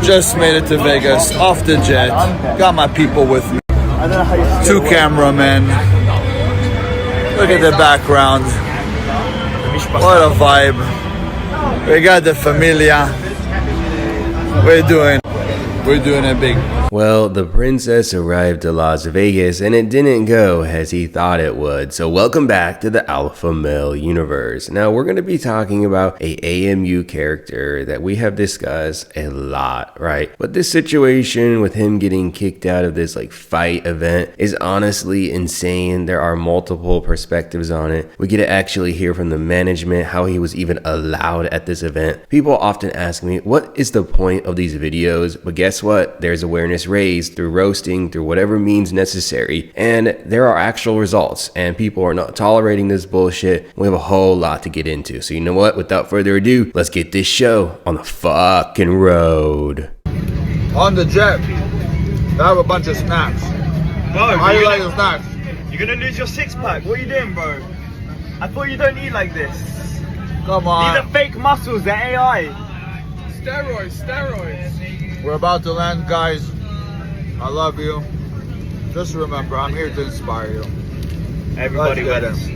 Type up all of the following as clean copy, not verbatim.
Just made it to Vegas, off the jet. Got my people with me. 2 cameramen. Look at the background. What a vibe. We got the familia. We're doing it big. Well, the princess arrived to Las Vegas and it didn't go as he thought it would. So welcome back to the Alpha Male universe. Now we're going to be talking about a AMU character that we have discussed a lot, right? But this situation with him getting kicked out of this like fight event is honestly insane. There are multiple perspectives on it. We get to actually hear from the management how he was even allowed at this event. People often ask me, what is the point of these videos? But guess what? There's awareness raised through roasting, through whatever means necessary, and there are actual results, and people are not tolerating this bullshit. We have a whole lot to get into, so you know what, without further ado, let's get this show on the fucking road. On the jet, I have a bunch of snacks. Bro, How do you like the snacks? You're gonna lose your 6-pack. What are you doing, bro? I thought you don't eat like this. Come on. These are fake muscles, they're AI. We're about to land, guys. I love you. Just remember, I'm here to inspire you. Everybody wins.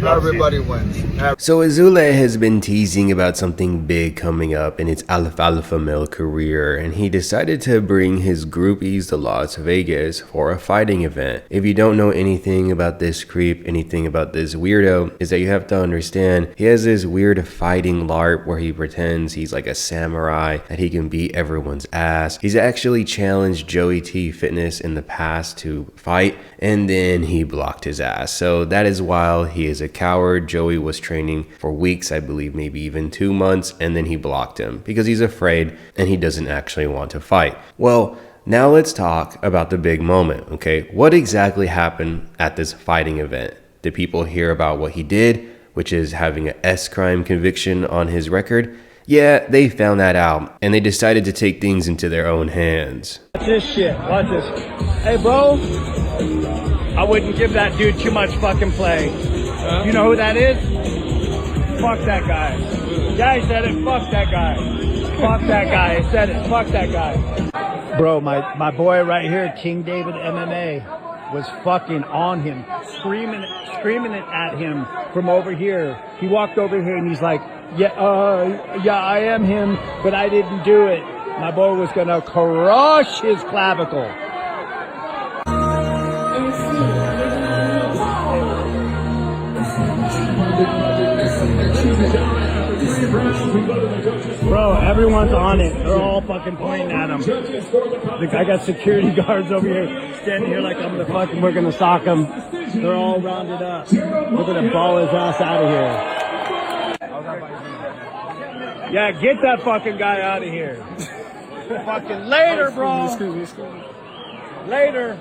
Everybody wins. So Azoulay has been teasing about something big coming up in its alpha male career, and he decided to bring his groupies to Las Vegas for a fighting event. If you don't know anything about this creep, anything about this weirdo, is that you have to understand he has this weird fighting LARP where he pretends he's like a samurai, that he can beat everyone's ass. He's actually challenged Joey T Fitness in the past to fight, and then he blocked his ass. So that is why he is a coward. Joey was training for weeks, I believe maybe even 2 months, and then he blocked him because he's afraid and he doesn't actually want to fight. Well, now let's talk about the big moment, okay? What exactly happened at this fighting event? Did people hear about what he did, which is having an S-crime conviction on his record? Yeah, they found that out, and they decided to take things into their own hands. Watch this shit, watch this. Hey bro, I wouldn't give that dude too much fucking play. You know who that is? Fuck that guy. Yeah, I said it, fuck that guy. Fuck that guy, I said it, fuck that guy. Bro, my boy right here, King David MMA, was fucking on him, screaming it at him from over here. He walked over here and he's like, yeah, I am him, but I didn't do it. My boy was gonna crush his clavicle. Bro, everyone's on it. They're all fucking pointing at him. I got security guards over here standing here like we're gonna sock him. They're all rounded up. We're gonna ball his ass out of here. Yeah, get that fucking guy out of here. Fucking later, bro. Later.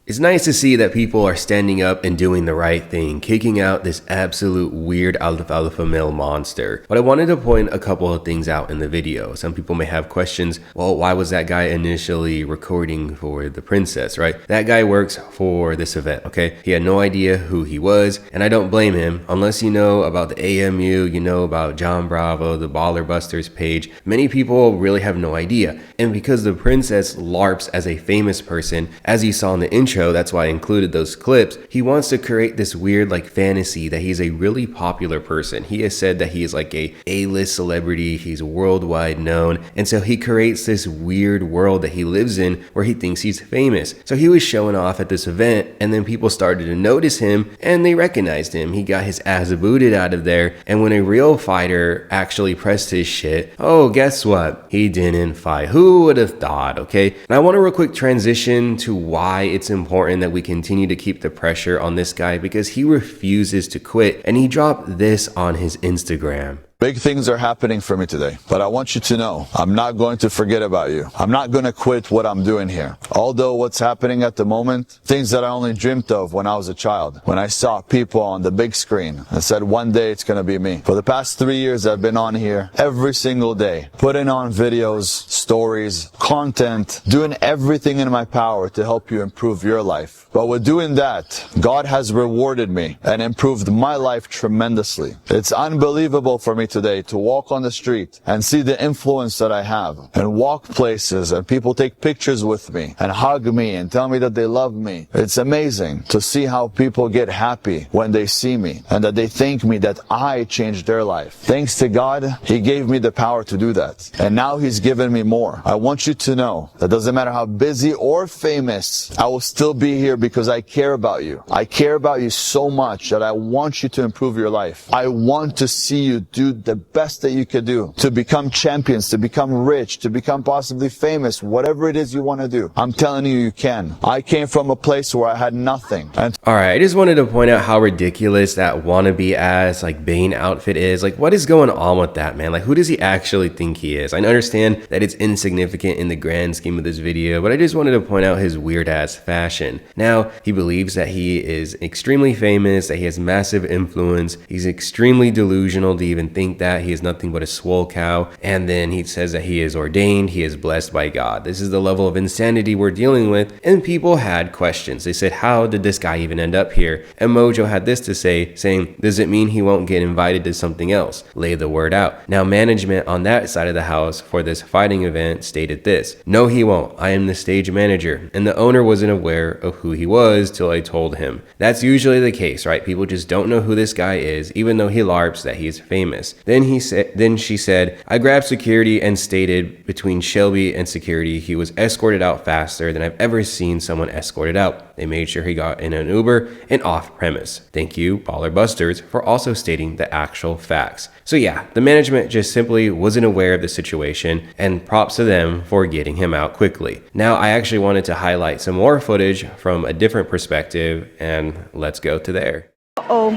It's nice to see that people are standing up and doing the right thing, kicking out this absolute weird alpha male monster. But I wanted to point a couple of things out in the video. Some people may have questions. Well, why was that guy initially recording for the princess, right? That guy works for this event, okay? He had no idea who he was, and I don't blame him. Unless you know about the AMU, you know about John Bravo, the Baller Busters page. Many people really have no idea. And because the princess LARPs as a famous person, as you saw in the intro, that's why I included those clips, he wants to create this weird like fantasy that he's a really popular person. He has said that he is like a A-list celebrity, he's worldwide known, and so he creates this weird world that he lives in where he thinks he's famous. So he was showing off at this event, and then people started to notice him and they recognized him. He got his ass booted out of there, and when a real fighter actually pressed his shit, oh, guess what? He didn't fight. Who would have thought, okay? And I want to real quick transition to why it's important that we continue to keep the pressure on this guy, because he refuses to quit, and he dropped this on his Instagram. Big things are happening for me today, but I want you to know I'm not going to forget about you. I'm not going to quit what I'm doing here. Although what's happening at the moment, things that I only dreamt of when I was a child, when I saw people on the big screen and said one day it's going to be me. For the past 3 years I've been on here every single day, putting on videos, stories, content, doing everything in my power to help you improve your life. But with doing that, God has rewarded me and improved my life tremendously. It's unbelievable for me today to walk on the street and see the influence that I have and walk places and people take pictures with me and hug me and tell me that they love me. It's amazing to see how people get happy when they see me and that they thank me that I changed their life. Thanks to God, He gave me the power to do that. And now He's given me more. I want you to know that doesn't matter how busy or famous, I will still be here because I care about you. I care about you so much that I want you to improve your life. I want to see you do the best that you could do to become champions, to become rich, to become possibly famous, whatever it is you want to do. I'm telling you, you can. I came from a place where I had nothing. Alright, I just wanted to point out how ridiculous that wannabe ass like Bane outfit is. Like, what is going on with that, man? Like, who does he actually think he is? I understand that it's insignificant in the grand scheme of this video, but I just wanted to point out his weird ass fashion. Now, he believes that he is extremely famous, that he has massive influence. He's extremely delusional to even think that. He is nothing but a swole cow. And then he says that he is ordained, he is blessed by God. This is the level of insanity we're dealing with. And people had questions. They said, how did this guy even end up here? And Mojo had this to say, saying, does it mean he won't get invited to something else? Lay the word out. Now, management on that side of the house for this fighting event stated this: no, he won't. I am the stage manager. And the owner wasn't aware of who he was till I told him. That's usually the case, right? People just don't know who this guy is, even though he larps that he's famous. Then she said, I grabbed security and stated between Shelby and security, he was escorted out faster than I've ever seen someone escorted out. They made sure he got in an Uber and off premise. Thank you, Baller Busters, for also stating the actual facts. So yeah, the management just simply wasn't aware of the situation, and props to them for getting him out quickly. Now, I actually wanted to highlight some more footage from a different perspective, and let's go to there. Uh-oh.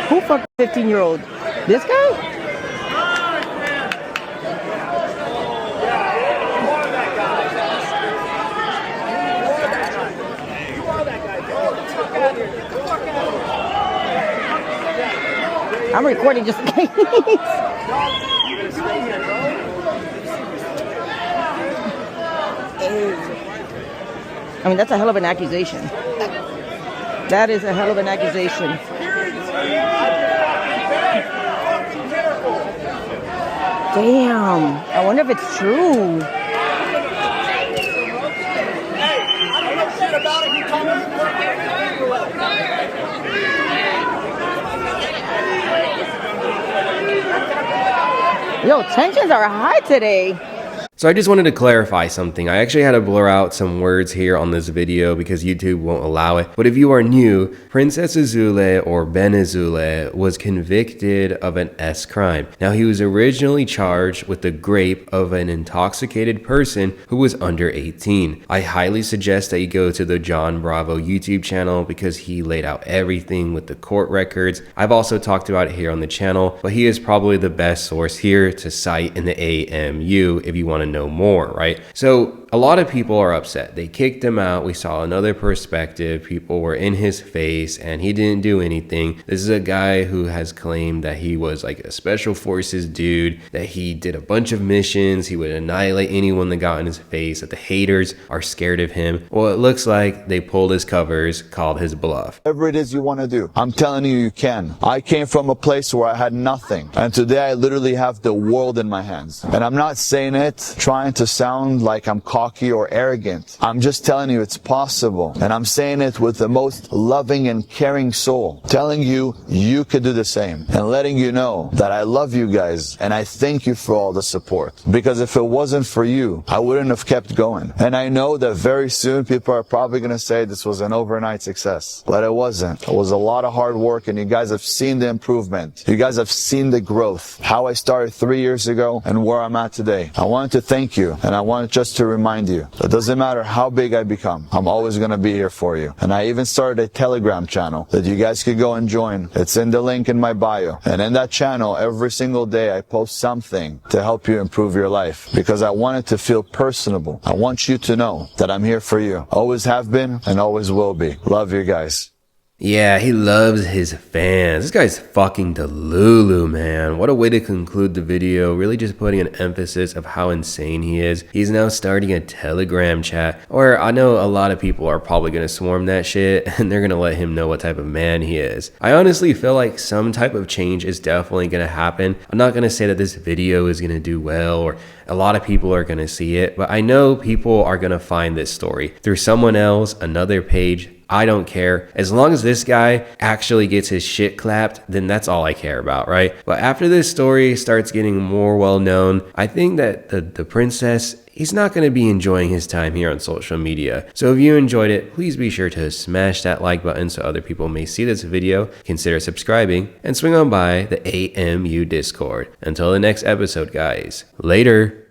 Who fucked 15-year-old? This guy? I'm recording just in case. I mean, that's a hell of an accusation. That is a hell of an accusation. Damn. I wonder if it's true. Yo, tensions are high today. So I just wanted to clarify something. I actually had to blur out some words here on this video because YouTube won't allow it. But if you are new, Princess Azoulay, or Ben Azoulay, was convicted of an S crime. Now, he was originally charged with the rape of an intoxicated person who was under 18. I highly suggest that you go to the John Bravo YouTube channel because he laid out everything with the court records. I've also talked about it here on the channel, but he is probably the best source here to cite in the AMU if you want to know more, right? So a lot of people are upset. They kicked him out. We saw another perspective. People were in his face and he didn't do anything. This is a guy who has claimed that he was like a special forces dude, that he did a bunch of missions, he would annihilate anyone that got in his face, that the haters are scared of him. Well, it looks like they pulled his covers, called his bluff. Whatever it is you want to do, I'm telling you, you can. I came from a place where I had nothing, and today I literally have the world in my hands. And I'm not saying it trying to sound like I'm cocky or arrogant. I'm just telling you it's possible. And I'm saying it with the most loving and caring soul, telling you you could do the same, and letting you know that I love you guys and I thank you for all the support. Because if it wasn't for you, I wouldn't have kept going. And I know that very soon people are probably going to say this was an overnight success, but it wasn't. It was a lot of hard work, and you guys have seen the improvement. You guys have seen the growth, how I started 3 years ago and where I'm at today. I wanted to thank you, and I wanted just to remind you that it doesn't matter how big I become, I'm always going to be here for you. And I even started a Telegram channel that you guys could go and join. It's in the link in my bio. And in that channel, every single day I post something to help you improve your life, because I want it to feel personable. I want you to know that I'm here for you. Always have been and always will be. Love you guys. Yeah, he loves his fans. This guy's fucking Delulu, man. What a way to conclude the video, really just putting an emphasis of how insane he is. He's now starting a Telegram chat, where I know a lot of people are probably gonna swarm that shit, and they're gonna let him know what type of man he is. I honestly feel like some type of change is definitely gonna happen. I'm not gonna say that this video is gonna do well, or a lot of people are gonna see it, but I know people are gonna find this story through someone else, another page. I don't care. As long as this guy actually gets his shit clapped, then that's all I care about, right? But after this story starts getting more well known, I think that the princess, he's not going to be enjoying his time here on social media. So if you enjoyed it, please be sure to smash that like button so other people may see this video, consider subscribing, and swing on by the AMU Discord. Until the next episode, guys. Later.